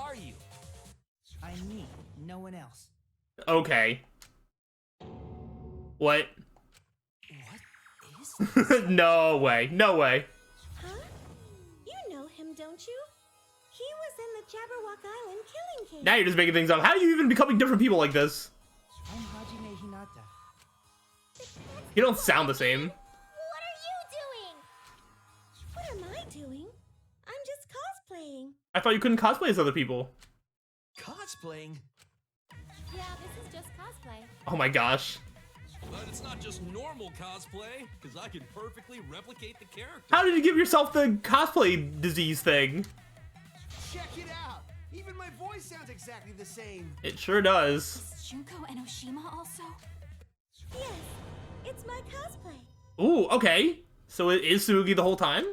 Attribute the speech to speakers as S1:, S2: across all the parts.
S1: are you?
S2: I'm me, no one else.
S3: Okay. What?
S1: What is
S3: No way. No way.
S4: Huh? You know him, don't you? He was in the Jabberwock Island killing cage.
S3: Now you're just making things up. How are you even becoming different people like this?
S2: I'm Hajime Hinata.
S3: You don't sound the same.
S4: What are you doing? What am I doing? I'm just cosplaying.
S3: I thought you couldn't cosplay as other people.
S1: cosplaying?
S4: Yeah, this is just cosplay.
S3: Oh my gosh.
S5: But it's not just normal cosplay, because I can perfectly replicate the character.
S3: How did you give yourself the cosplay disease thing?
S2: Check it out! Even my voice sounds exactly the same.
S3: It sure does.
S4: Is Junko and Oshima also? Yes, it's my cosplay.
S3: Ooh, okay. So it is Tsugi the whole time?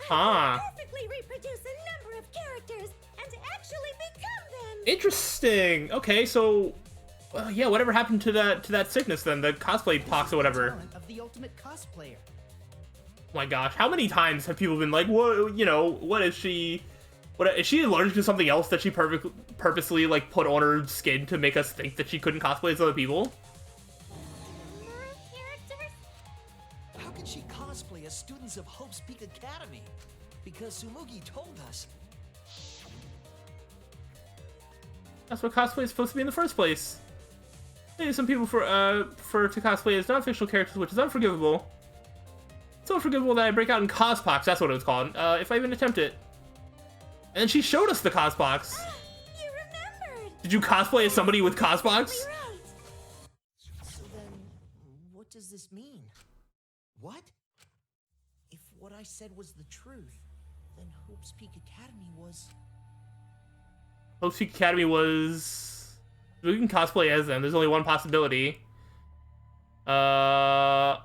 S4: I can perfectly reproduce a number of characters and actually become them.
S3: Interesting. Okay, so yeah, whatever happened to that sickness then, the cosplay pox or whatever.
S2: Talent of the ultimate cosplayer.
S3: Oh my gosh, how many times have people been like, "What? You know, what is she? What is she allergic to something else that she purposely like put on her skin to make us think that she couldn't cosplay as other people?"
S4: Characters?
S1: How can she cosplay as students of Hope's Peak Academy? Because Tsumugi told us.
S3: That's what cosplay is supposed to be in the first place. Maybe some people prefer to cosplay as non-fictional characters, which is unforgivable. It's unforgivable that I break out in cospox. That's what it was called. If I even attempt it. And then she showed us the cospox.
S4: You remembered.
S3: Did you cosplay as somebody with cospox?
S4: Right.
S2: So then, what does this mean?
S1: What?
S2: If what I said was the truth, then Hope's Peak Academy was...
S3: Hope's Peak Academy was... We can cosplay as them. There's only one possibility. I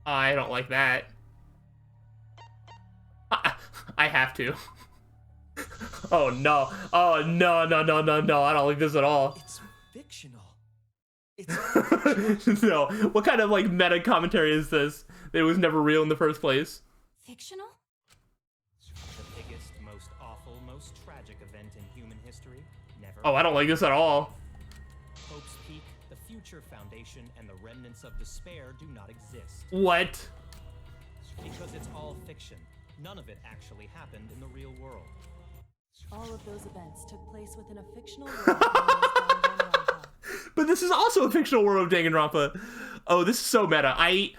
S3: don't like that. I have to. Oh no. Oh no, no, no, no, no. I don't like this at all.
S1: It's fictional. It's
S3: No. What kind of like meta commentary is this? That it was never real in the first place.
S4: Fictional?
S6: The biggest, most awful, most tragic event in human history never.
S3: Oh, I don't like this at all.
S6: Hope's Peak, the future foundation, and the remnants of despair do not exist.
S3: What?
S6: Because it's all fiction. None of it actually happened in the real world.
S7: All of those events took place within a fictional world known as Danganronpa.
S3: But this is also a fictional world of Danganronpa. Oh, this is so meta. I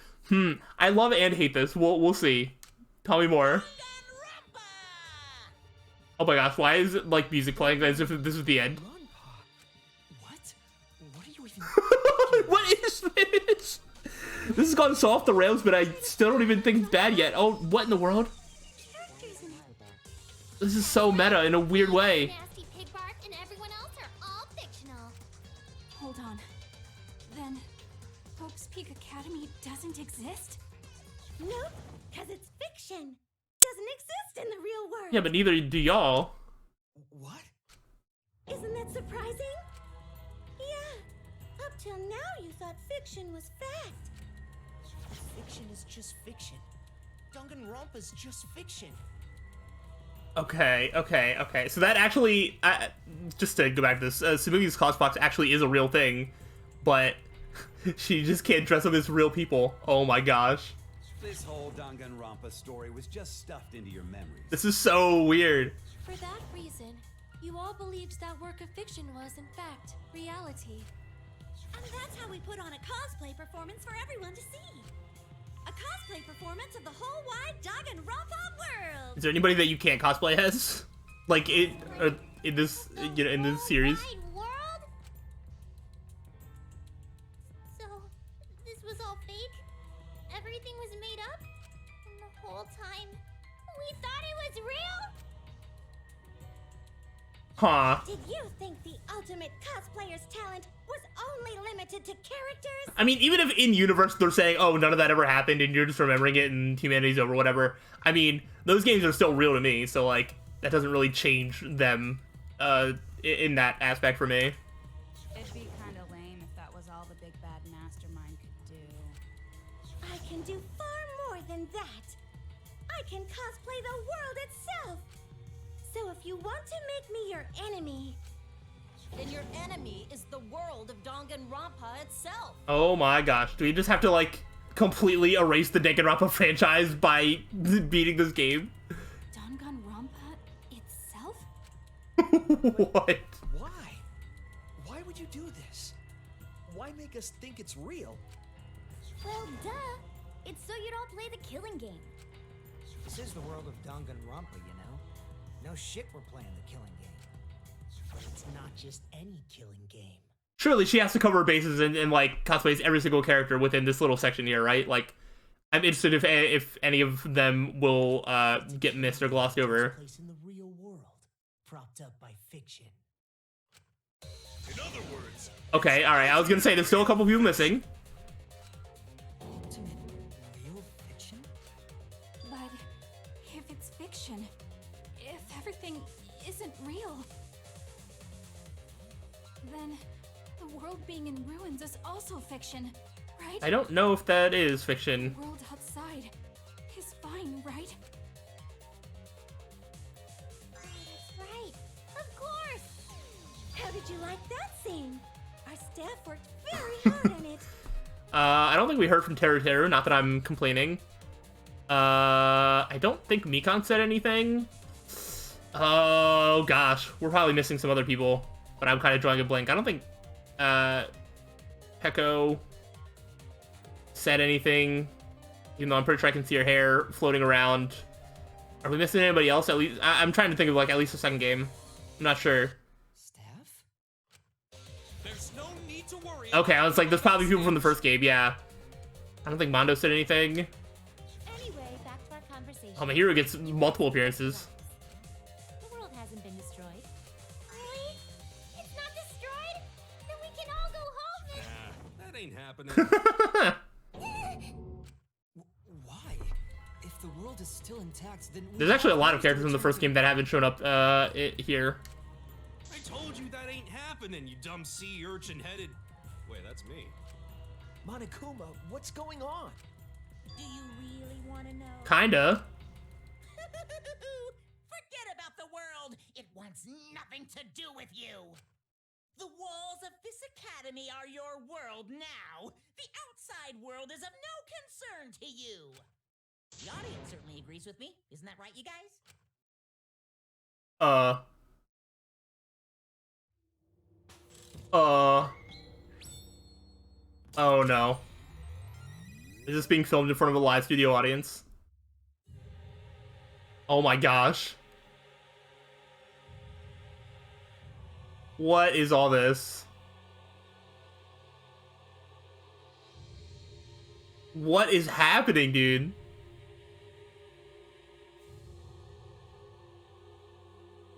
S3: love and hate this. We'll see. Tell me more. Oh my gosh, why is it like music playing as if this is the end?
S1: What? What are you even?
S3: What is this? This has gone so off the rails, but I still don't even think it's bad yet. Oh, what in the world? This is so meta in a weird way.
S4: Nasty Pig Bark and everyone else are all fictional.
S7: Hold on. Then, Hope's Peak Academy doesn't exist?
S4: Nope, because it's fiction. Doesn't exist in the real world.
S3: Yeah, but neither do y'all.
S1: What?
S4: Isn't that surprising? Yeah. Up till now, you thought fiction was fact.
S2: Fiction is just fiction. Danganronpa's just fiction.
S3: Okay. So that actually, just to go back to this, Tsumugi's cosbox actually is a real thing, but she just can't dress up as real people. Oh my gosh.
S8: This whole Danganronpa story was just stuffed into your memories.
S3: This is so weird.
S4: For that reason, you all believed that work of fiction was, in fact, reality. And that's how we put on a cosplay performance for everyone to see. A cosplay performance of the whole wide Danganronpa world.
S3: Is there anybody that you can't cosplay as? Like in this, you know, in this series?
S4: Wide world? So, this was all fake? Everything was made up? And the whole time, we thought it was real?
S3: Huh.
S4: Did you think the ultimate cosplayer's talent was only limited to characters?
S3: I mean, even if in universe they're saying, oh, none of that ever happened and you're just remembering it and humanity's over, whatever. I mean, those games are still real to me, so like, that doesn't really change them in that aspect for me.
S7: It'd be kind of lame if that was all the big bad mastermind could do.
S4: I can do far more than that. I can cosplay the world itself. So if you want to make me your enemy,
S9: Then your enemy is the world of Danganronpa itself.
S3: Oh my gosh. Do we just have to, like, completely erase the Danganronpa franchise by beating this game?
S4: Danganronpa itself?
S3: What?
S1: Why? Why would you do this? Why make us think it's real?
S4: Well, duh. It's so you don't play the killing game.
S2: This is the world of Danganronpa, you know? No shit we're playing the killing game. But it's not just any killing game.
S3: Surely she has to cover her bases and like, cosplays every single character within this little section here, right? Like, I'm interested if any of them will get missed or glossed over.
S2: Place in the real world, propped up by fiction.
S5: In other words,
S3: Okay, alright, I was gonna say there's still a couple people missing.
S1: Ultimate real fiction?
S4: But if it's fiction, if everything isn't real, then the world being in ruins is also fiction, right?
S3: I don't know if that is fiction.
S4: The world outside is fine, right? That's right. Of course. How did you like that scene? Our staff worked very hard on it.
S3: I don't think we heard from Teru, not that I'm complaining. I don't think Mikon said anything. Oh gosh, we're probably missing some other people, but I'm kind of drawing a blank. I don't think Peko said anything, even though I'm pretty sure I can see her hair floating around. Are we missing anybody else? At least I'm trying to think of like at least the second game. I'm not sure.
S1: Staff?
S5: there's no need to worry.
S3: Okay, I was like, there's probably people from the first game. Yeah, I don't think Mondo said anything.
S4: Anyway, back to our conversation.
S3: Oh, my hero gets multiple appearances.
S4: The world hasn't been destroyed. Really? It's not destroyed? Then we can all go home and...
S5: Nah, that ain't happening.
S1: Why? If the world is still intact, then
S3: There's actually a lot of characters in the first game that haven't shown up here.
S5: I told you that ain't happening, you dumb sea urchin headed. Wait, that's me.
S1: Monokuma, what's going on?
S4: Do you really want to know?
S3: Kinda.
S2: Forget about the world! It wants nothing to do with you! The walls of this academy are your world now! The outside world is of no concern to you! The audience certainly agrees with me. Isn't that right, you guys?
S3: Oh no. Is this being filmed in front of a live studio audience? Oh my gosh. What is all this? What is happening, dude?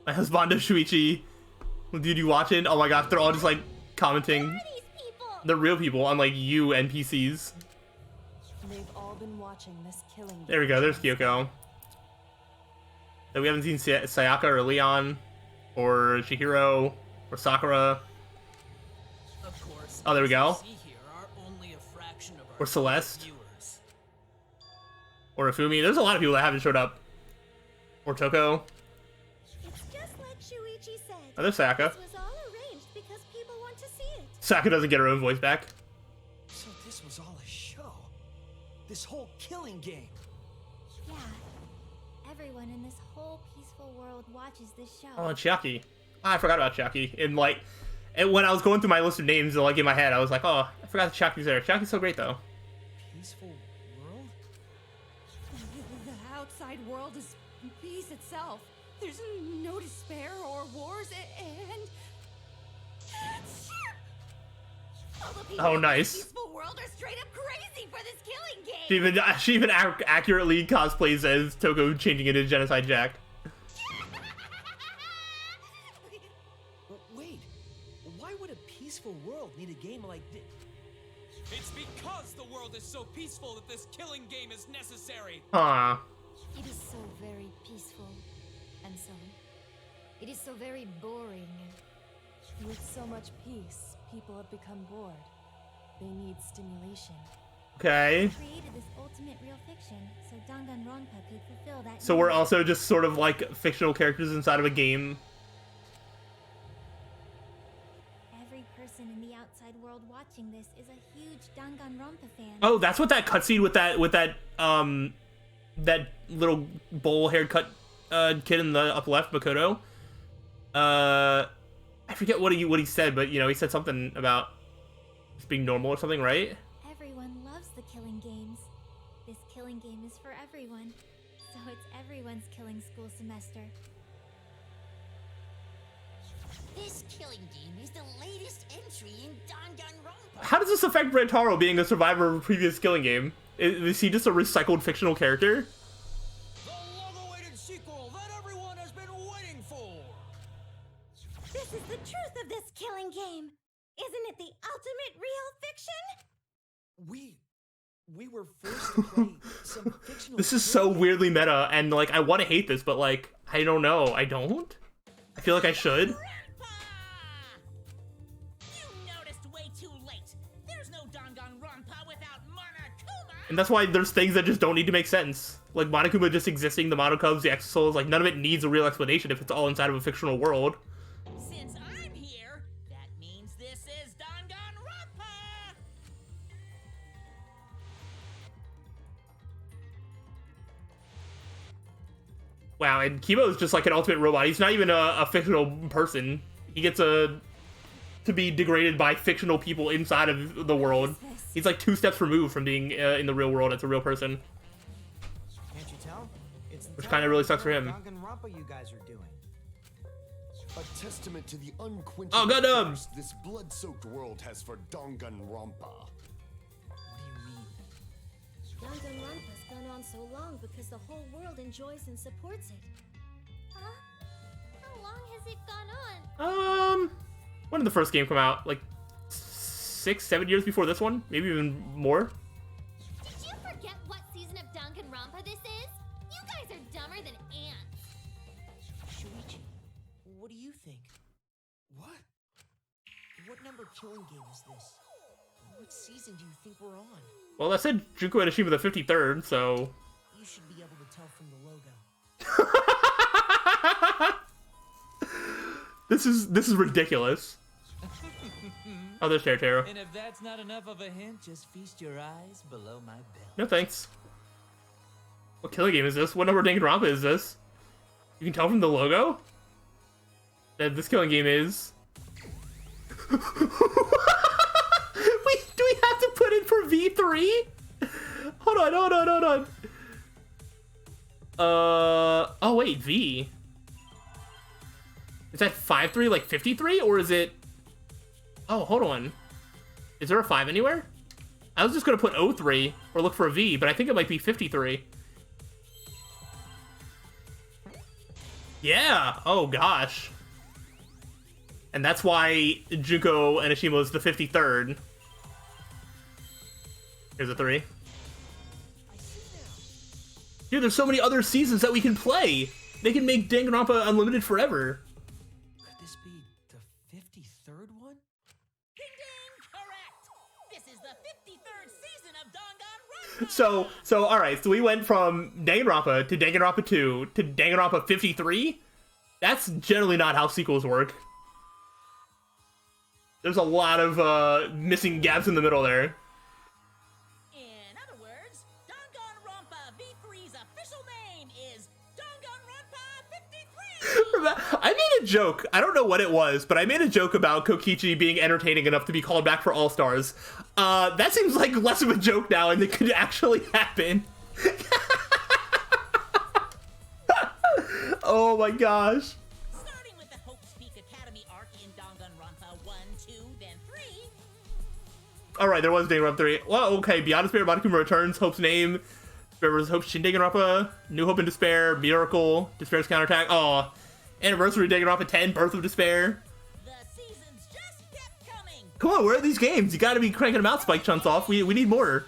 S3: My husbando Shuichi. Dude, you watching? Oh my gosh, they're all just like commenting.
S4: These people!
S3: They're real people, unlike you NPCs.
S7: They've all been watching this killing.
S3: There we go, there's Kyoko. So we haven't seen Sayaka or Leon, or Chihiro, or Sakura,
S10: Of course.
S3: Oh, there we go.
S10: See here are only a fraction of our
S3: or Celeste,
S10: viewers.
S3: or Ifumi. There's a lot of people that haven't showed up. Or Toko.
S4: It's just like Shuichi said.
S3: Oh, there's Sayaka.
S4: This was all arranged because people want to see it.
S3: Sayaka doesn't get her own voice back.
S1: So this was all a show. This whole killing game.
S4: Yeah. Everyone in this whole peaceful world watches this show.
S3: Oh, and Chiaki. Oh, I forgot about Chiaki. And like, and when I was going through my list of names, like in my head, I was like, oh, I forgot that Chiaki's there. Chiaki's so great, though.
S1: Peaceful world?
S11: The outside world is peace itself. There's no despair or wars, and
S4: All the people
S3: Oh,
S4: in
S3: nice.
S4: this peaceful world are straight up crazy for this killing game.
S3: She even accurately cosplays as Toko changing into Genocide Jack.
S1: Wait, why would a peaceful world need a game like this?
S5: It's because the world is so peaceful that this killing game is necessary.
S3: Huh.
S4: It is so very peaceful, and so it is so very boring.
S7: With so much peace, people have become bored. They need stimulation.
S3: Okay.
S4: Created this ultimate fiction, so Danganronpa could fulfill that.
S3: So we're also just sort of like fictional characters inside of a game.
S4: Every person in the outside world watching this is a huge Danganronpa fan.
S3: Oh, that's what that cutscene with that that little bowl haircut kid in the upper left, Makoto. I forget what he said, but you know, he said something about just being normal or something, right?
S4: Everyone loves the killing games. This killing game is for everyone, so it's everyone's killing school semester.
S9: This killing game is the latest entry in Danganronpa.
S3: How does this affect Rentaro being a survivor of a previous killing game? Is he just a recycled fictional character?
S1: The long-awaited sequel that everyone has been waiting for.
S4: This is the truth of this killing game. Isn't it the ultimate real fiction?
S1: We were forced to play some fictional.
S3: This is so weirdly meta, and like I want to hate this, but like I don't know. I don't. I feel like I should.
S2: You noticed way too late. There's no Danganronpa without Monokuma.
S3: And that's why there's things that just don't need to make sense. Like Monokuma just existing, the Monokubs, the Exosouls, like none of it needs a real explanation if it's all inside of a fictional world.
S2: Since I'm here, that means this is Danganronpa.
S3: Wow, and Kibo is just like an ultimate robot. He's not even a fictional person. He gets to be degraded by fictional people inside of the world. He's like 2 steps removed from being in the real world as a real person.
S1: Can't you tell? It's
S3: Which kind of really sucks for him.
S1: Danganronpa you guys are doing.
S12: A testament to the unquenchable
S3: Oh, Gundam!
S12: thirst this blood-soaked world has for Danganronpa.
S9: Danganronpa's gone on so long because the whole world enjoys and supports it.
S4: Huh? How long has it gone on?
S3: When did the first game come out? Like 6-7 years before this one? Maybe even more?
S4: Did you forget what season of Danganronpa this is? You guys are dumber than ants.
S1: Shuichi, what do you think? What? What number killing game is this? What season do you think we're on?
S3: Well, that said Junko Enoshima the 53rd, so...
S1: You should be able to tell from the logo.
S3: This is ridiculous. Oh, there's Teru.
S10: And if that's not enough of a hint, just feast your eyes below my belt.
S3: No thanks. What killing game is this? What number of Danganronpa is this? You can tell from the logo that this killing game is... Wait, do we have to put in for V3? Hold on. Oh wait, V. Is that 5-3 like 53, or is it... Oh, hold on. Is there a 5 anywhere? I was just gonna put 03 or look for a V, but I think it might be 53. Yeah. Oh gosh. And that's why Junko Enoshima is the 53rd. Here's a 3. Dude, there's so many other seasons that we can play. They can make Danganronpa unlimited forever.
S1: Could this be the 53rd one?
S2: Ding ding, correct. This is the 53rd season of Danganronpa.
S3: So all right. So we went from Danganronpa to Danganronpa 2 to Danganronpa 53. That's generally not how sequels work. There's a lot of missing gaps in the middle there.
S2: In other words, Danganronpa V3's official name is Danganronpa 53.
S3: I made a joke. I don't know what it was, but I made a joke about Kokichi being entertaining enough to be called back for All Stars. That seems like less of a joke now, and it could actually happen. Oh my gosh.
S2: Starting with the Hope's Peak Academy arc in Danganronpa 1, 2, then 3.
S3: Alright, there was Danganronpa 3. Well, okay, Beyond Despair, Monokuma Returns, Hope's Name, Despair vs. Hope, Shin Danganronpa, New Hope and Despair, Miracle, Despair's Counterattack, oh, Anniversary Danganronpa 10, Birth of Despair.
S2: The seasons just kept coming.
S3: Come on, where are these games? You gotta be cranking them out, Spike Chunks off. We need more.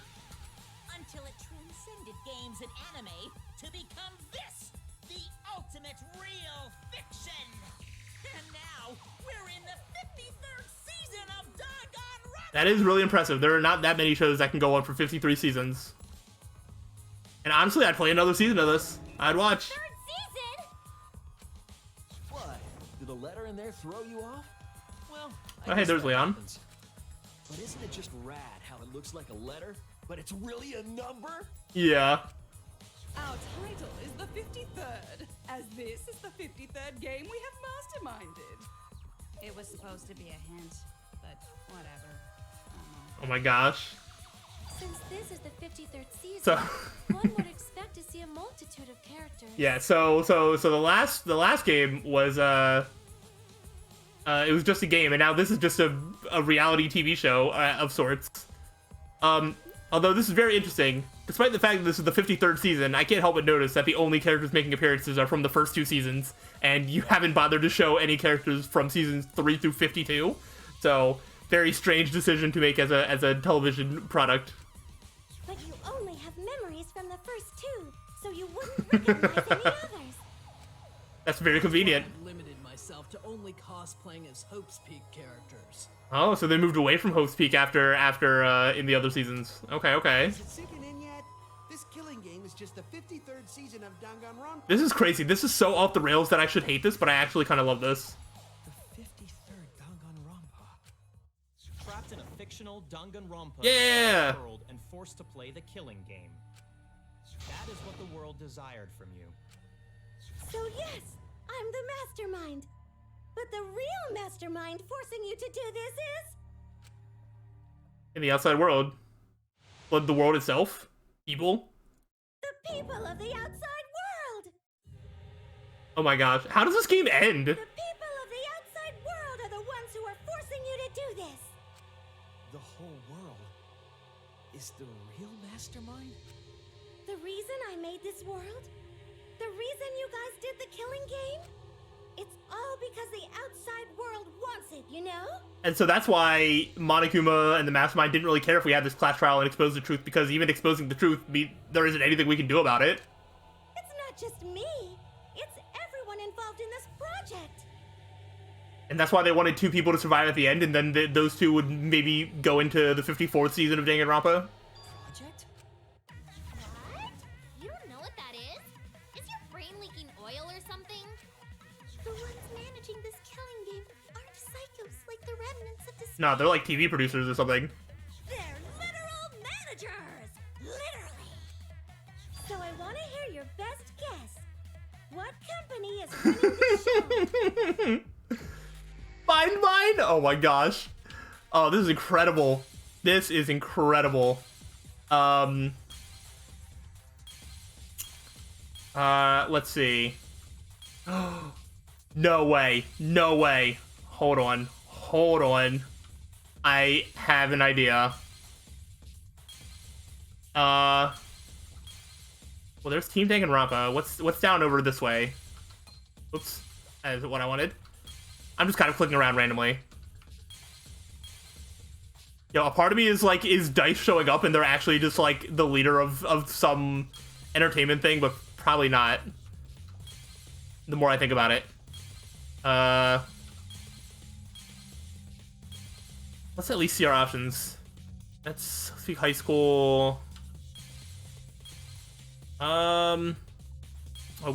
S2: Until it transcended games and anime to become this, the ultimate real fiction. And now, we're in the 53rd season of Danganronpa.
S3: That is really impressive. There are not that many shows that can go on for 53 seasons. And honestly, I'd play another season of this. I'd watch.
S9: Third season?
S12: What? Did the letter in there throw you off?
S8: Well,
S3: Oh, hey, there's Leon.
S12: Happens. But isn't it just rad how it looks like a letter, but it's really a number?
S3: Yeah.
S11: Our title is the 53rd, as this is the 53rd game we have masterminded. It was supposed to be a hint, but whatever.
S3: Oh my gosh.
S4: Since this is the 53rd season,
S3: So
S4: one would expect to see a multitude of characters.
S3: yeah, so the last game was it was just a game, and now this is just a reality TV show of sorts. Although this is very interesting, despite the fact that this is the 53rd season, I can't help but notice that the only characters making appearances are from the first 2 seasons, and you haven't bothered to show any characters from seasons 3 through 52. So very strange decision to make as a television product.
S9: But you only have memories from the first 2, so you wouldn't recognize any others.
S3: That's very convenient.
S13: I've limited myself to only cosplaying as Hope's Peak characters.
S3: Oh, so they moved away from Hope's Peak after in the other seasons. Okay, okay.
S14: Is it sinking in yet? This killing game is just the 53rd season of Danganronpa.
S3: This is crazy. This is so off the rails that I should hate this, but I actually kind of love this.
S14: The 53rd Danganronpa.
S6: Trapped in a fictional Danganronpa
S3: Yeah!
S6: world and forced to play the killing game. That is what the world desired from you.
S9: So yes, I'm the mastermind. But the real mastermind forcing you to do this is...
S3: In the outside world. But the world itself? People?
S9: the people of the outside world!
S3: Oh my gosh. How does this game end?
S9: The people of the outside world are the ones who are forcing you to do this!
S14: The whole world is the real mastermind?
S9: The reason I made this world? The reason you guys did the killing game? It's all because the outside world wants it, you know?
S3: And so that's why Monokuma and the Mastermind didn't really care if we had this class trial and exposed the truth, because even exposing the truth, there isn't anything we can do about it.
S9: It's not just me. It's everyone involved in this project.
S3: And that's why they wanted 2 people to survive at the end, and then those 2 would maybe go into the 54th season of Danganronpa.
S14: Project?
S4: What? You don't know what that is? Is your brain leaking oil or something? The ones managing this killing game aren't psychos like the remnants of this.
S3: No, they're like TV producers or something.
S9: They're literal managers! Literally! So I want to hear your best guess. What company is running this show?
S3: Find mine? Oh my gosh. Oh, this is incredible. This is incredible. Let's see. No way. No way. Hold on. Hold on. I have an idea. Well, there's Team Danganronpa. What's down over this way? Oops. That isn't what I wanted. I'm just kind of clicking around randomly. Yo, a part of me is like, is DICE showing up and they're actually just like the leader of some entertainment thing, but probably not. The more I think about it. Let's at least see our options. Let's see high school. Oh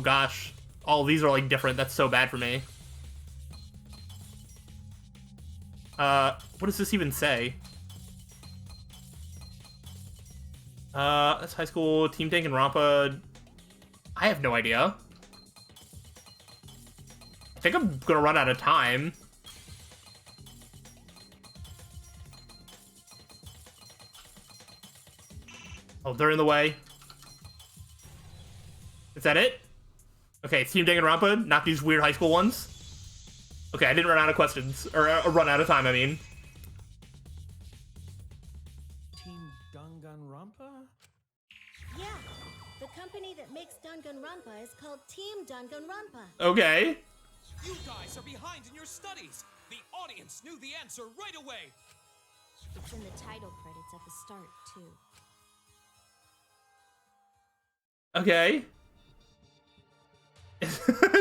S3: gosh. All of these are like different. That's so bad for me. What does this even say? That's high school, Team Danganronpa. I have no idea. I think I'm gonna run out of time. Oh, they're in the way. Is that it? Okay, it's Team Danganronpa, not these weird high school ones. Okay, I didn't run out of questions. Or run out of time, I mean.
S14: Team Danganronpa?
S9: Yeah, the company that makes Danganronpa is called Team Danganronpa.
S3: Okay.
S5: You guys are behind in your studies. The audience knew the answer right away.
S4: It's in the title credits at the start, too.
S3: Okay.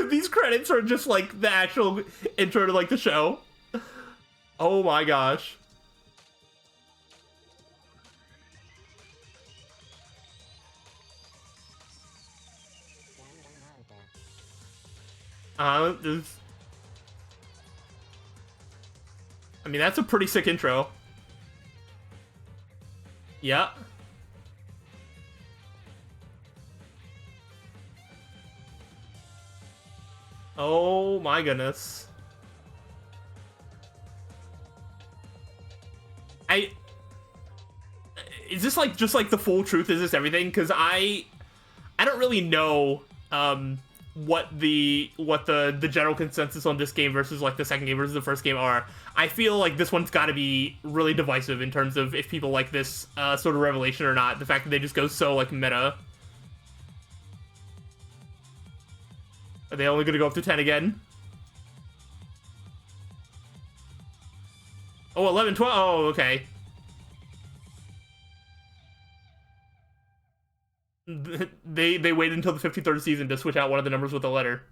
S3: These credits are just like the actual intro to like the show. Oh my gosh. There's... I mean, that's a pretty sick intro. Yeah. Oh my goodness. Is this like just like the full truth? Is this everything? Because I don't really know what the general consensus on this game versus like the second game versus the first game are. I feel like this one's got to be really divisive in terms of if people like this sort of revelation or not. The fact that they just go so like meta. Are they only gonna go up to 10 again? Oh, 11, 12. Oh, okay. They waited until the 53rd season to switch out one of the numbers with a letter.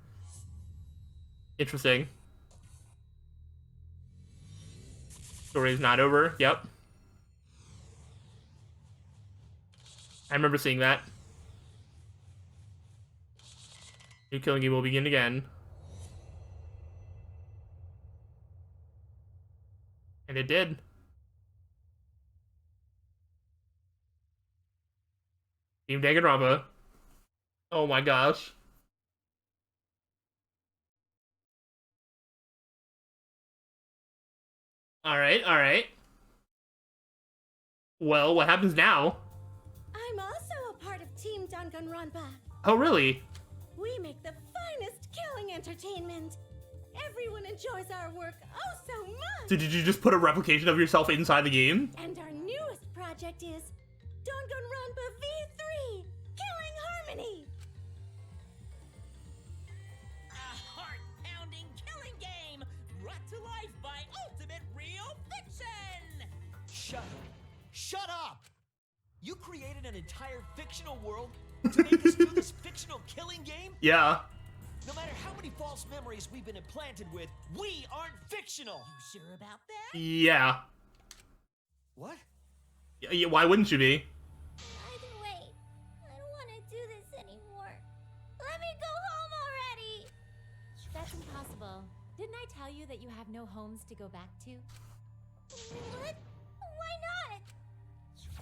S3: Interesting. Story's not over. Yep. I remember seeing that. New killing game will begin again. And it did. Team Danganronpa. Oh my gosh. Alright, alright. Well, what happens now?
S9: I'm also a part of Team Danganronpa.
S3: Oh, really?
S9: We make the finest killing entertainment. Everyone enjoys our work oh so much.
S3: So did you just put a replication of yourself inside the game?
S9: And our newest project is Danganronpa V3, Killing Harmony.
S2: A heart-pounding killing game brought to life by Ultimate Real Fiction.
S12: Shut up. Shut up! You created an entire fictional world to make us do this fictional killing game?
S3: Yeah.
S12: No matter how many false memories we've been implanted with, we aren't fictional!
S2: You sure about that?
S3: Yeah.
S12: What?
S3: Yeah, why wouldn't you be?
S4: Either way, I don't want to do this anymore. Let me go home already! That's impossible. Didn't I tell you that you have no homes to go back to? What? Why not?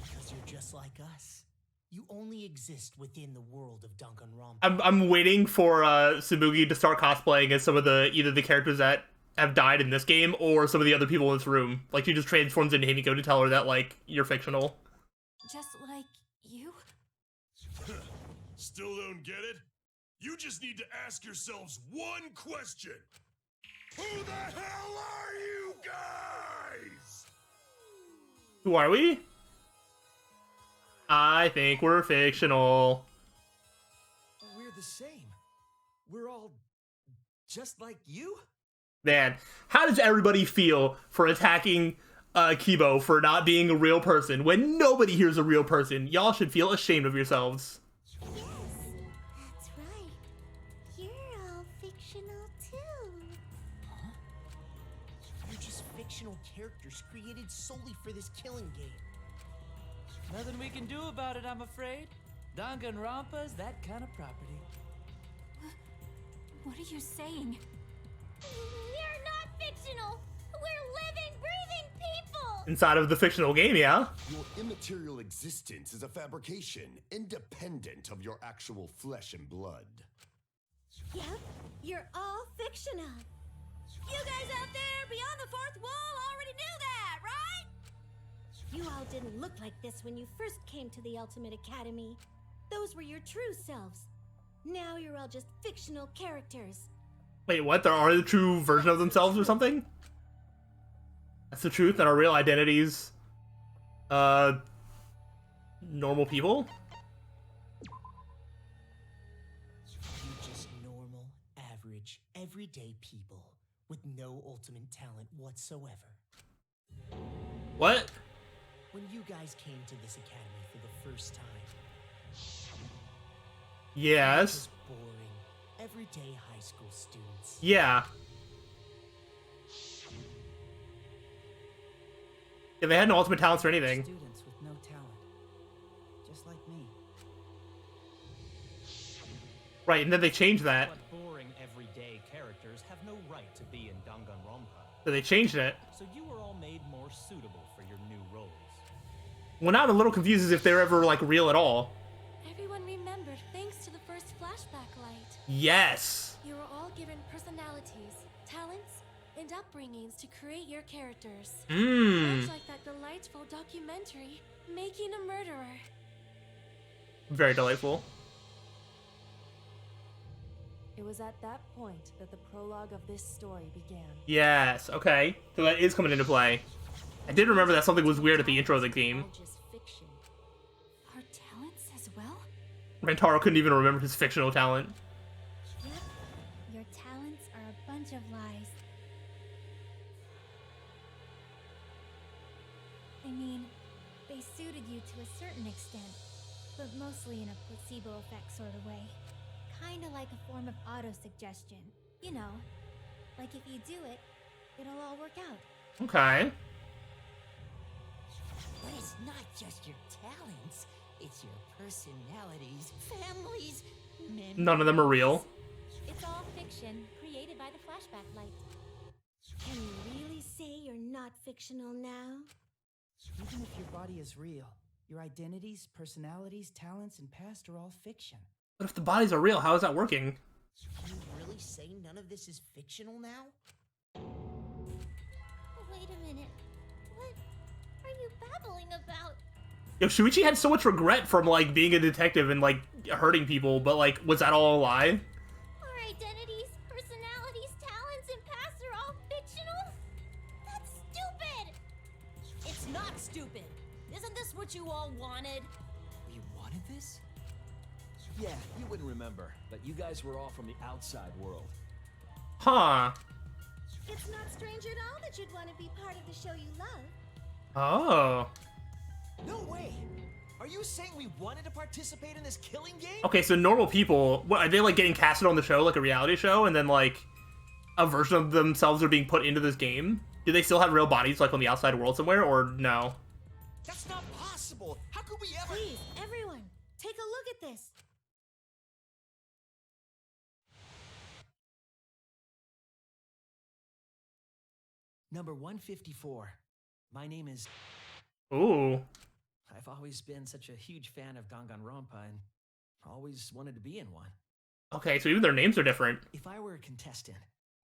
S1: Because you're just like us. You only exist within the world of Danganronpa.
S3: I'm waiting for Tsubugi to start cosplaying as some of the either the characters that have died in this game or some of the other people in this room. Like she just transforms into Himiko to tell her that like you're fictional.
S4: Just like you?
S15: Still don't get it? You just need to ask yourselves one question. Who the hell are you guys?
S3: Who are we? I think we're fictional.
S12: We're the same. We're all just like you?
S3: Man, how does everybody feel for attacking Kibo for not being a real person when nobody here is a real person? Y'all should feel ashamed of yourselves.
S4: Yes, that's right. You're all fictional too.
S1: Huh? You're just fictional characters created solely for this killing game.
S10: Nothing we can do about it, I'm afraid. Danganronpa's that kind of property.
S4: What are you saying? We're not fictional. We're living, breathing people.
S3: Inside of the fictional game, yeah?
S15: Your immaterial existence is a fabrication, independent of your actual flesh and blood.
S9: Yep, you're all fictional. You guys out there beyond the fourth wall already knew that, right? You all didn't look like this when you first came to the Ultimate Academy. Those were your true selves. Now you're all just fictional characters.
S3: Wait, what? There are the true version of themselves or something? That's the truth, that our real identities, normal people?
S1: You're just normal, average, everyday people with no ultimate talent whatsoever.
S3: What?
S1: When you guys came to this academy for the first time,
S3: Yes.
S1: just boring, everyday high school students.
S3: Yeah. Yeah, they had no ultimate talents or anything.
S10: Students with no talent. Just like me.
S3: Right, and then they changed that.
S6: What boring everyday characters
S3: So they changed it.
S6: So you were all made more suitable for your new roles.
S3: Well, now I'm a little confused as if they're ever, like, real at all.
S4: Everyone remembered thanks to the first flashback light.
S3: Yes.
S4: You were all given personalities, talents, and upbringings to create your characters. Much like that delightful documentary, Making a Murderer.
S3: Very delightful.
S7: It was at that point that the prologue of this story began.
S3: Yes, okay. So that is coming into play. I did remember that something was weird at the intro of the game.
S4: Our talents as well?
S3: Rentaro couldn't even remember his fictional talent.
S9: Yep. Your talents are a bunch of lies. I mean, they suited you to a certain extent, but mostly in a placebo effect sort of way. Kinda like a form of auto-suggestion. You know, like if you do it, it'll all work out.
S3: Okay.
S2: But it's not just your talents, it's your personalities, families, memories.
S3: None of them are real.
S9: It's all fiction, created by the flashback light. Can you really say you're not fictional now?
S10: Even if your body is real, your identities, personalities, talents, and past are all fiction.
S3: But if the bodies are real, how is that working?
S1: Can you really say none of this is fictional now?
S9: Wait a minute. What are you babbling about?
S3: Yo, Shuichi had so much regret from, like, being a detective and, like, hurting people, but, like, was that all a lie?
S9: Our identities, personalities, talents, and pasts are all fictional? That's stupid!
S2: It's not stupid. Isn't this what you all wanted?
S12: We wanted this? Yeah, you wouldn't remember, but you guys were all from the outside world.
S3: Huh.
S9: It's not strange at all that you'd want to be part of the show you love.
S3: Oh.
S12: No way! Are you saying we wanted to participate in this killing game?
S3: Okay, so normal people, what, are they, like, getting casted on the show, like a reality show, and then, like, a version of themselves are being put into this game? Do they still have real bodies, like, on the outside world somewhere, or no?
S12: That's not possible! How could we ever—
S9: Please, everyone, take a look at this.
S12: Number 154. My name is...
S3: Ooh.
S12: I've always been such a huge fan of Danganronpa and always wanted to be in one.
S3: Okay, so even their names are different.
S12: If I were a contestant,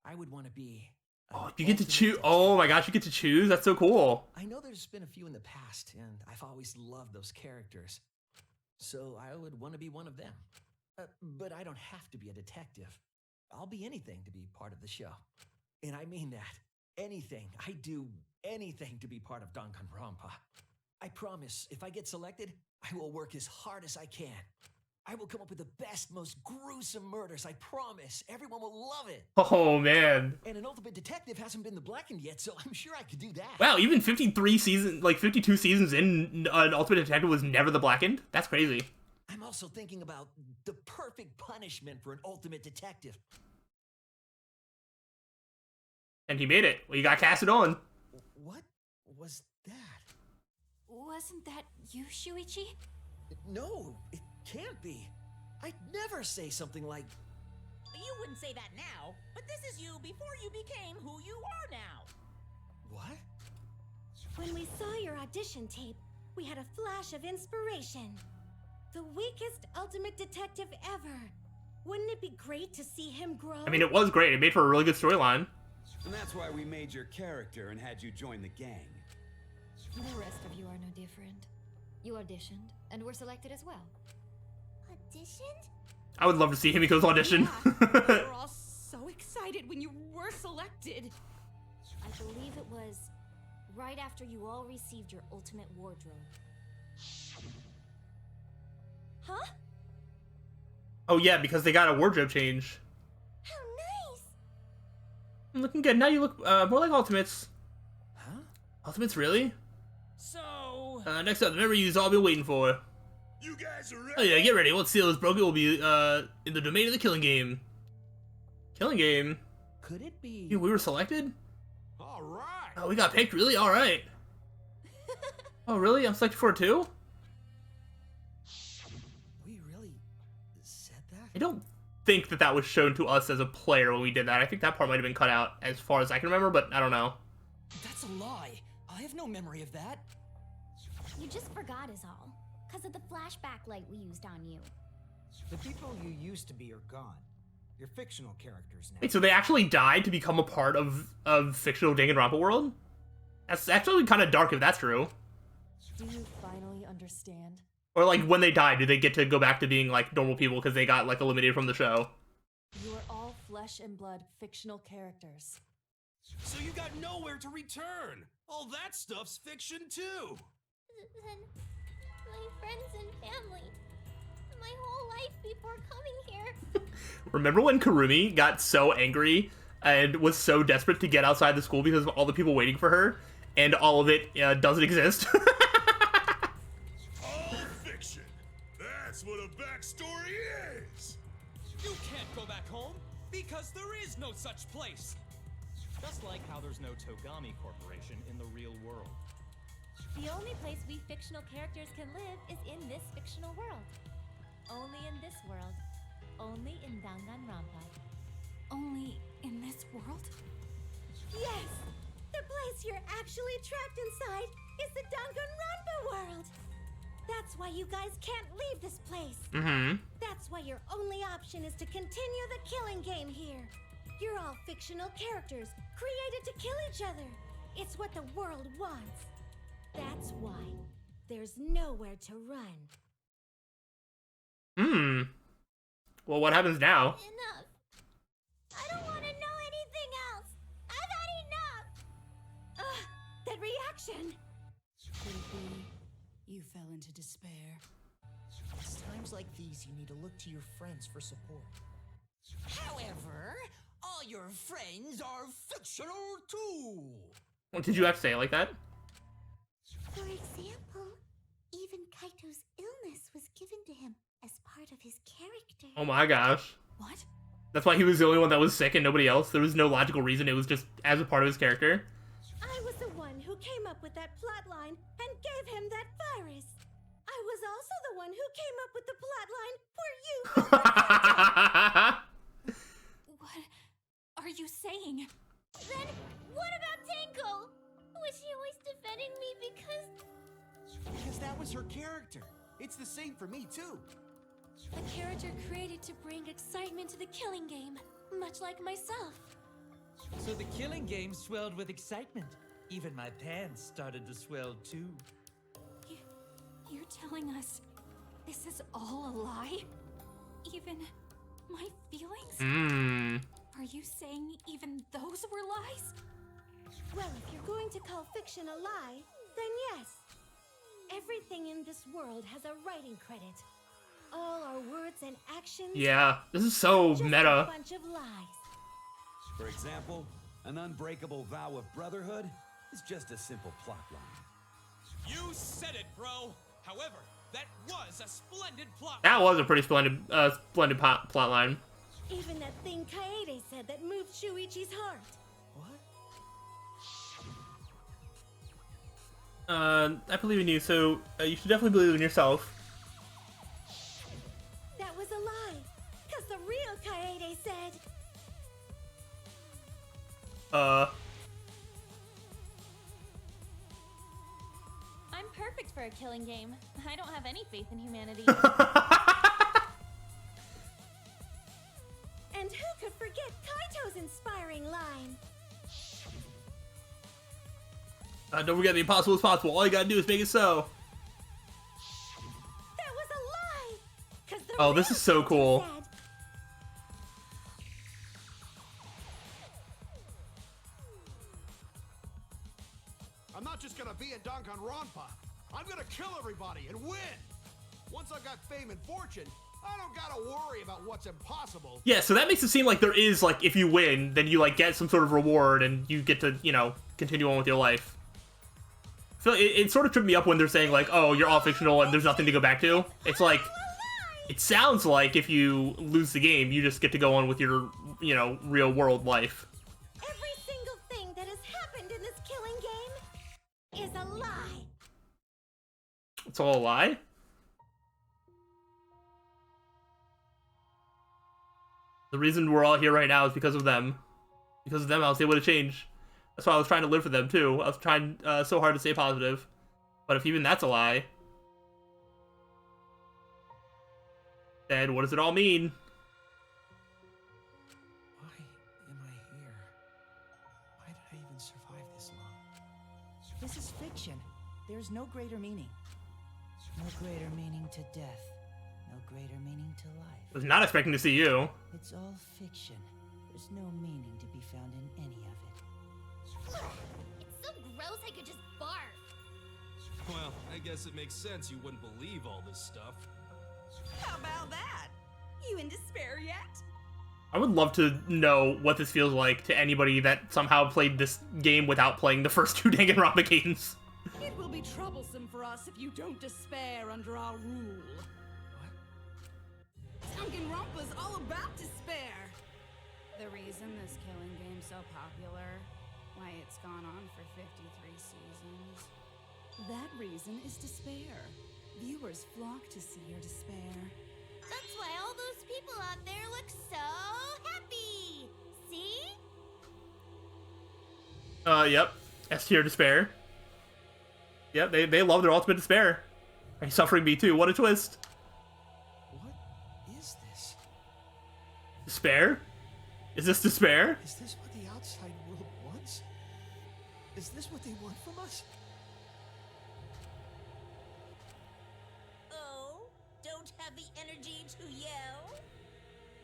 S12: I would want to be...
S3: Oh, you get to choose. Oh my gosh, you get to choose? That's so cool.
S12: I know there's been a few in the past, and I've always loved those characters. So I would want to be one of them. But I don't have to be a detective. I'll be anything to be part of the show. And I mean that. Anything. I do anything to be part of Danganronpa. I promise, if I get selected, I will work as hard as I can. I will come up with the best, most gruesome murders, I promise. Everyone will love it.
S3: Oh, man.
S12: And an Ultimate Detective hasn't been the Blackened yet, so I'm sure I could do that.
S3: Wow, even 52 seasons in, an Ultimate Detective was never the Blackened? That's crazy.
S12: I'm also thinking about the perfect punishment for an Ultimate Detective.
S3: And he made it. Well, you got casted on.
S12: What was that?
S4: Wasn't that you, Shuichi?
S12: No, it can't be. I'd never say something like...
S2: You wouldn't say that now, but this is you before you became who you are now.
S12: What?
S9: When we saw your audition tape, we had a flash of inspiration. The weakest Ultimate Detective ever. Wouldn't it be great to see him grow?
S3: I mean, it was great. It made for a really good storyline.
S8: And that's why we made your character and had you join the gang.
S16: The rest of you are no different. You auditioned and were selected as well.
S9: Auditioned?
S3: I would love to see Himiko's audition.
S11: We were all so excited when you were selected.
S4: I believe it was right after you all received your ultimate wardrobe. Huh?
S3: Oh, yeah, because they got a wardrobe change.
S9: How nice!
S3: I'm looking good. Now you look more like Ultimates.
S12: Huh?
S3: Ultimates, really?
S2: So...
S3: Next up, the memory you've all been waiting for.
S15: You guys are ready?
S3: Oh yeah, get ready. Once seal is broken, we'll be in the domain of the killing game. Killing game?
S12: Could it be...
S3: Dude, we were selected?
S15: All right.
S3: Oh, we got picked? Really? All right. Oh, really? I'm selected for it too?
S12: We really said that?
S3: I don't think that that was shown to us as a player when we did that. I think that part might have been cut out as far as I can remember, but I don't know.
S17: That's a lie. I have no memory of that.
S18: You just forgot is all. Because of the flashback light we used on you.
S19: The people you used to be are gone. You're fictional characters now.
S3: Wait, so they actually died to become a part of fictional Danganronpa world? That's actually kind of dark if that's true.
S7: Do you finally understand?
S3: Or like when they died, do they get to go back to being like normal people because they got like eliminated from the show?
S7: You are all flesh and blood fictional characters.
S5: So you got nowhere to return. All that stuff's fiction too.
S18: Then my friends and family. My whole life before coming here.
S3: Remember when Kurumi got so angry and was so desperate to get outside the school because of all the people waiting for her, and all of it doesn't exist?
S15: All fiction. That's what a backstory is.
S6: You can't go back home because there is no such place. Just like how there's no Togami Corporation in the real world.
S4: The only place we fictional characters can live is in this fictional world. Only in this world. Only in Danganronpa.
S11: Only in this world?
S9: Yes! The place you're actually trapped inside is the Danganronpa world! That's why you guys can't leave this place!
S3: Mm-hmm.
S9: That's why your only option is to continue the killing game here! You're all fictional characters, created to kill each other! It's what the world wants! That's why there's nowhere to run.
S3: Well, what happens now?
S18: Enough. I don't want to know anything else. I've had enough.
S9: Ugh, that reaction!
S11: Could it be you fell into despair?
S1: It's times like these you need to look to your friends for support.
S2: However, all your friends are fictional too.
S3: What, did you have to say it like that?
S18: For example, even Kaito's illness was given to him as part of his character.
S3: Oh my gosh.
S11: What?
S3: That's why he was the only one that was sick and nobody else. There was no logical reason. It was just as a part of his character.
S9: I was the one who came up with that plotline and gave him that virus. I was also the one who came up with the plotline for you.
S11: What are you saying?
S18: Then what about Tenko? Was she always defending me because...
S14: Because that was her character. It's the same for me, too.
S4: A character created to bring excitement to the killing game, much like myself.
S20: So the killing game swelled with excitement. Even my pants started to swell too.
S11: You're telling us this is all a lie? Even my feelings? Are you saying even those were lies?
S9: Well, if you're going to call fiction a lie, then yes. Everything in this world has a writing credit. All our words and actions.
S3: Yeah, this is so
S9: just
S3: meta.
S9: A bunch of lies.
S8: For example, an unbreakable vow of brotherhood is just a simple plot line.
S6: You said it, bro. However, that was a splendid plot.
S3: That was a pretty splendid plot line.
S9: Even that thing Kaede said that moved Shuichi's heart.
S3: I believe in you, so you should definitely believe in yourself.
S9: That was a lie, because the real Kaede said...
S4: I'm perfect for a killing game. I don't have any faith in humanity.
S9: And who could forget Kaito's inspiring line?
S3: Don't forget the impossible is possible. All you gotta do is make it so.
S9: That was a lie! 'Cause the
S3: Oh, this is so cool.
S9: said,
S14: I'm not just gonna be in Danganronpa. I'm gonna kill everybody and win. Once I got fame and fortune, I don't gotta worry about what's impossible.
S3: Yeah, so that makes it seem like there is, like, if you win, then you, like, get some sort of reward and you get to, you know, continue on with your life. So it sort of tripped me up when they're saying, like, oh, you're all fictional and there's nothing to go back to. It's like, it sounds like if you lose the game, you just get to go on with your, you know, real world life.
S9: every single thing that has happened in this killing game is a lie.
S3: It's all a lie? The reason we're all here right now is because of them. Because of them, I was able to change. That's why I was trying to live for them, too. I was trying so hard to stay positive. But if even that's a lie, then what does it all mean?
S12: Why am I here? Why did I even survive this long?
S10: This is fiction. There's no greater meaning. No greater meaning to death. No greater meaning to life.
S3: I was not expecting to see you.
S10: It's all fiction. There's no meaning to be found in any of it.
S18: It's so gross I could just barf.
S5: Well, I guess it makes sense you wouldn't believe all this stuff.
S2: How about that? You in despair yet?
S3: I would love to know what this feels like to anybody that somehow played this game without playing the first two Danganronpa games.
S13: It will be troublesome for us if you don't despair under our rule. Danganronpa's all about despair.
S21: The reason this killing game's so popular, why it's gone on for 53 seasons.
S7: That reason is despair. Viewers flock to see your despair.
S18: That's why all those people out there look so happy. See?
S3: Yep. S tier despair. Yep, they love their ultimate despair. Are you suffering me too? What a twist.
S12: What is this?
S3: Despair? Is this despair?
S12: Is this what the outside world wants? Is this what they want from us?
S2: Oh, don't have the energy to yell?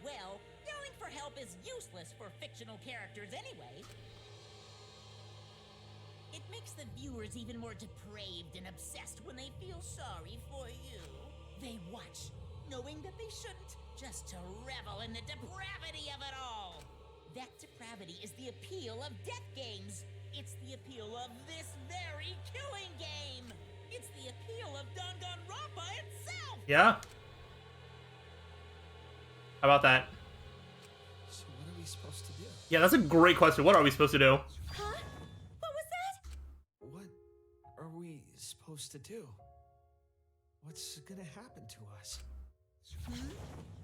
S2: Well, yelling for help is useless for fictional characters anyway. It makes the viewers even more depraved and obsessed when they feel sorry for you. They watch, knowing that they shouldn't, just to revel in the depravity of it all. That depravity is the appeal of death games. It's the appeal of this very killing game. It's the appeal of Danganronpa itself.
S3: Yeah. How about that?
S12: So what are we supposed to do?
S3: Yeah, that's a great question. What are we supposed to do?
S9: Huh? What was that?
S12: What are we supposed to do? What's gonna happen to us?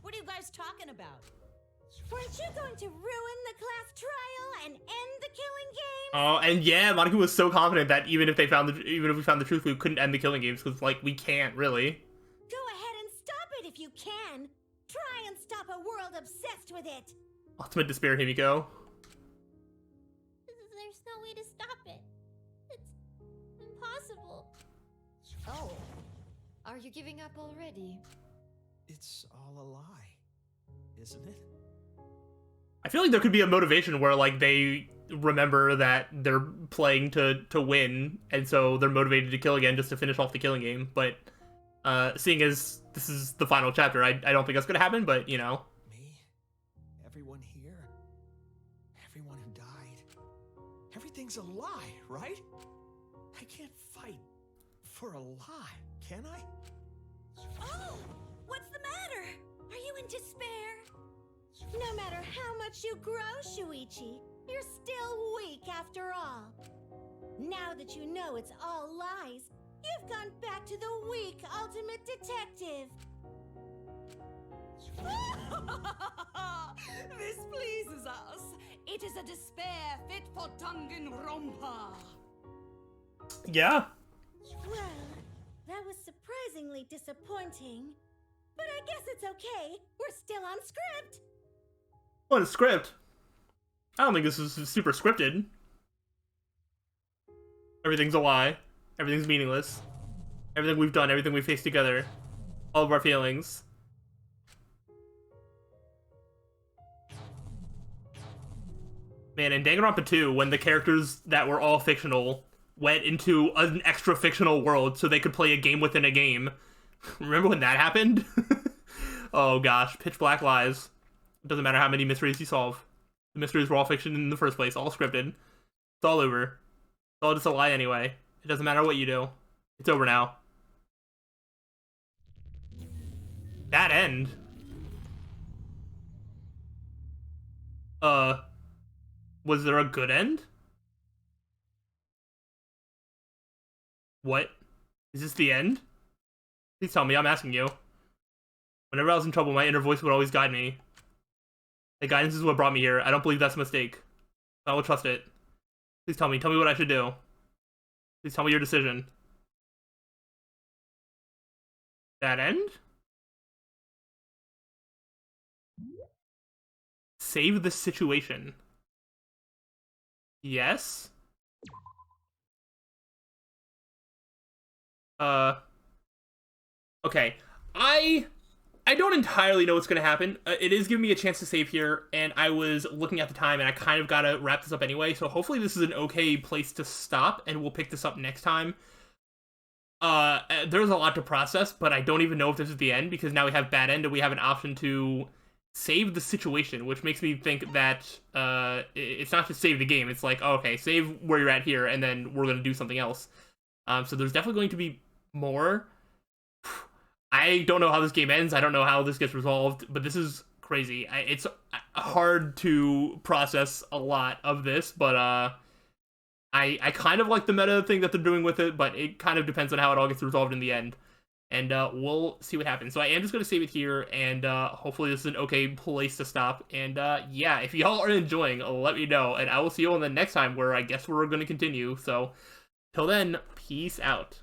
S9: What are you guys talking about? Weren't you going to ruin the class trial and end the killing game?
S3: Oh, and yeah, Monica was so confident that even if we found the truth, we couldn't end the killing games because like we can't really.
S9: Go ahead and stop it if you can. Try and stop a world obsessed with it.
S3: Ultimate despair, Himiko.
S18: There's no way to stop it. It's impossible.
S16: Oh. Are you giving up already?
S12: It's all a lie, isn't it?
S3: I feel like there could be a motivation where like they remember that they're playing to win, and so they're motivated to kill again just to finish off the killing game. But seeing as this is the final chapter, I don't think that's gonna happen. But you know,
S12: Me, everyone here, everyone who died, everything's a lie, right? I can't fight for a lie, can I?
S9: Oh! What's the matter? Are you in despair? No matter how much you grow, Shuichi, you're still weak after all. Now that you know it's all lies, you've gone back to the weak ultimate detective.
S13: This pleases us. It is a despair fit for Danganronpa.
S3: yeah.
S9: Well, that was surprisingly disappointing. But I guess it's okay. We're still on script.
S3: What a script! I don't think this is super scripted. Everything's a lie. Everything's meaningless. Everything we've done, everything we faced together, all of our feelings. Man, in Danganronpa 2, when the characters that were all fictional went into an extra fictional world so they could play a game within a game. Remember when that happened? Oh gosh, pitch black lies. It doesn't matter how many mysteries you solve. The mysteries were all fiction in the first place, all scripted. It's all over. It's all just a lie anyway. It doesn't matter what you do. It's over now. That end? Was there a good end? What? Is this the end? Please tell me, I'm asking you. Whenever I was in trouble, my inner voice would always guide me. The guidance is what brought me here. I don't believe that's a mistake. I will trust it. Please tell me. Tell me what I should do. Please tell me your decision. That end? Save the situation. Yes? Okay. I don't entirely know what's going to happen. It is giving me a chance to save here, and I was looking at the time, and I kind of got to wrap this up anyway, so hopefully this is an okay place to stop, and we'll pick this up next time. There's a lot to process, but I don't even know if this is the end, because now we have bad end, and we have an option to save the situation, which makes me think that it's not just save the game. It's like, oh, okay, save where you're at here, and then we're going to do something else. So there's definitely going to be more. I don't know how this game ends. I don't know how this gets resolved, but this is crazy. It's hard to process a lot of this, but I kind of like the meta thing that they're doing with it, but it kind of depends on how it all gets resolved in the end. And we'll see what happens. So I am just going to save it here, and hopefully this is an okay place to stop. And yeah, if y'all are enjoying, let me know, and I will see you on the next time where I guess we're going to continue. So till then, peace out.